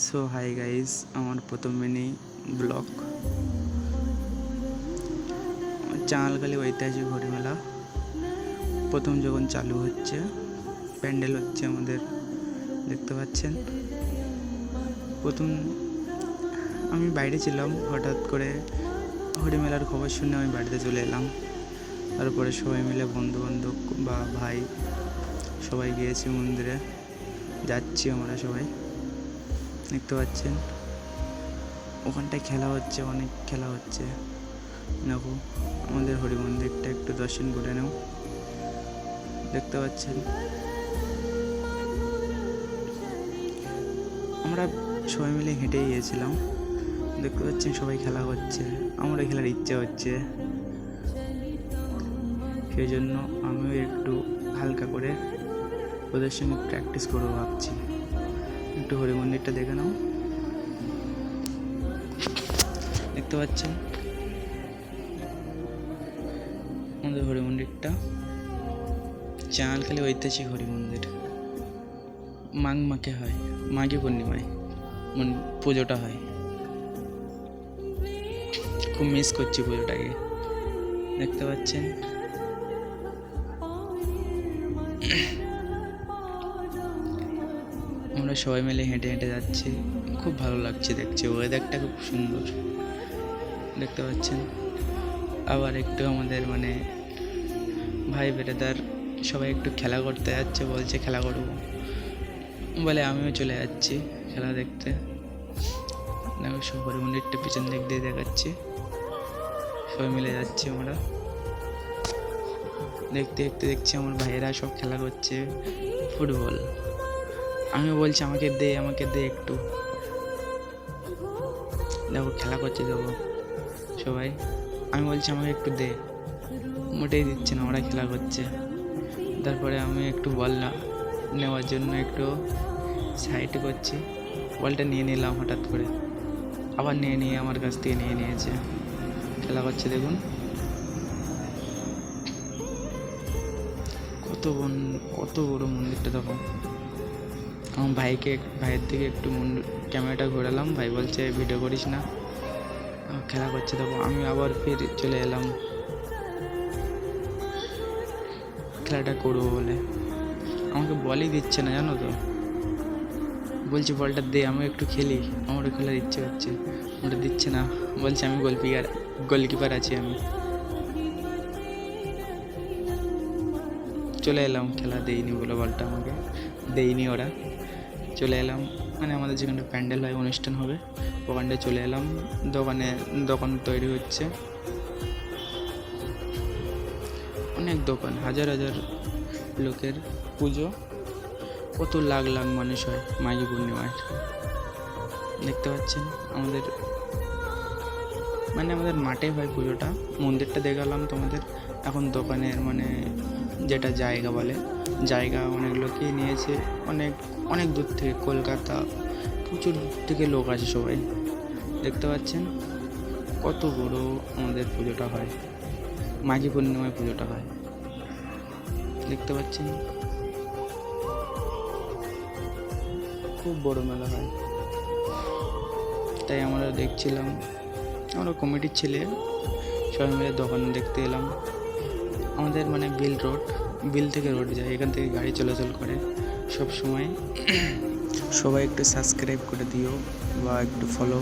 So hi guys, আমার প্রথম mini blog. চাঁড়ালখালি ঐতিহাসিক হরিমেলা প্রথম যখন চালু হচ্ছে, প্যান্ডেল হচ্ছে আমাদের, দেখতে পাচ্ছেন। প্রথম আমি বাইরে ছিলাম, হঠাৎ করে হরিমেলার খবর শুনে আমি বাড়িতে চলে এলাম। তারপরে সবাই মিলে বন্ধু বান্ধব বা ভাই সবাই গিয়েছি মন্দিরে, যাচ্ছি আমরা সবাই, দেখতে পাচ্ছেন। ওখানটায় খেলা হচ্ছে, অনেক খেলা হচ্ছে। দেখো আমাদের হরি মন্দিরটা একটু দর্শন করে নাও, দেখতে পাচ্ছেন। আমরা সবাই মিলে হেঁটে গিয়েছিলাম, দেখতে পাচ্ছেন সবাই খেলা হচ্ছে, আমরা খেলার ইচ্ছা হচ্ছে, সেই জন্য আমিও একটু হালকা করে ওদের সঙ্গে প্র্যাকটিস করবো ভাবছি। একটু হরি মন্দিরটা দেখে নাও, দেখতে পাচ্ছেন আমাদের হরি মন্দিরটা, চাঁড়ালখালি ঐতিহাসিক হরি মন্দির। মাঘে হয়, মাঘী পূর্ণিমায় পুজোটা হয়। খুব মিস করছি পুজোটাকে, দেখতে পাচ্ছেন। আমরা সবাই মিলে হেঁটে হেঁটে যাচ্ছি, খুব ভালো লাগছে দেখছি, ওয়েদারটা খুব সুন্দর, দেখতে পাচ্ছেন। আবার একটু আমাদের ভাই বেড়াদার সবাই একটু খেলা করতে যাচ্ছে, বলছে খেলা করবো বলে, আমিও চলে যাচ্ছি খেলা দেখতে। দেখো হরি মন্দিরটা পিছন দিক দিয়ে দেখাচ্ছি, সবাই মিলে যাচ্ছি আমরা, দেখতে দেখতে দেখছি আমার ভাইয়েরা সব খেলা করছে ফুটবল। আমিও বলছি আমাকে দে একটু, দেখো খেলা করছে, দেখো সবাই। আমি বলছি আমাকে একটু দে, মোটেই দিচ্ছে না, ওরা খেলা করছে। তারপরে আমি একটু বল নেওয়ার জন্য একটু সাইড করছি, বলটা নিয়ে নিলাম হঠাৎ করে, আবার নিয়ে আমার কাছ থেকে নিয়েছে, খেলা করছে। দেখুন কত বড় মন্দিরটা। দেখো আমার ভাইয়ের থেকে একটু ক্যামেরাটা ঘোরালাম, ভাই বলছে ভিডিও করিস না, খেলা করছে। দেখো আমি আবার ফির চলে এলাম খেলাটা করবো বলে, আমাকে বলই দিচ্ছে না, জানো তো। বলছি বলটা দে, আমি একটু খেলি, আমারও খেলার ইচ্ছে হচ্ছে, ওটা দিচ্ছে না, বলছে আমি গোলকিপার আছি। আমি চলে এলাম, খেলা দেইনি বলে বলটা আমাকে দেয়নি ওরা। চলে এলাম আমাদের যেখানটা প্যান্ডেল হয়, অনুষ্ঠান হবে, ওখানটায় চলে এলাম। দোকান তৈরি হচ্ছে, অনেক দোকান, হাজার লোকের পুজো, কত লাখ মানুষ হয় মাঘী পূর্ণিমায়, দেখতে পাচ্ছেন। আমাদের আমাদের মাঠে হয় পুজোটা, মন্দিরটা দেখালাম তোমাদের। এখন দোকানের যেটা জায়গা বলে, জায়গা অনেক লোকই নিয়েছে, অনেক দূর থেকে, কলকাতা প্রচুর থেকে লোক আছে সবাই, দেখতে পাচ্ছেন। কত বড় আমাদের পুজোটা হয়, মাঘী পূর্ণিমায় পুজোটা হয়, দেখতে পাচ্ছেন। খুব বড় মেলা হয়, তাই আমরা দেখছিলাম। আমরা কমিটির ছেলে সবাই মিলে দোকান দেখতে এলাম। আমাদের বিল থেকে রোড যায়, এখান থেকে গাড়ি চলাচল করে সব সময়। সবাই একটু সাবস্ক্রাইব করে দিও বা একটু ফলো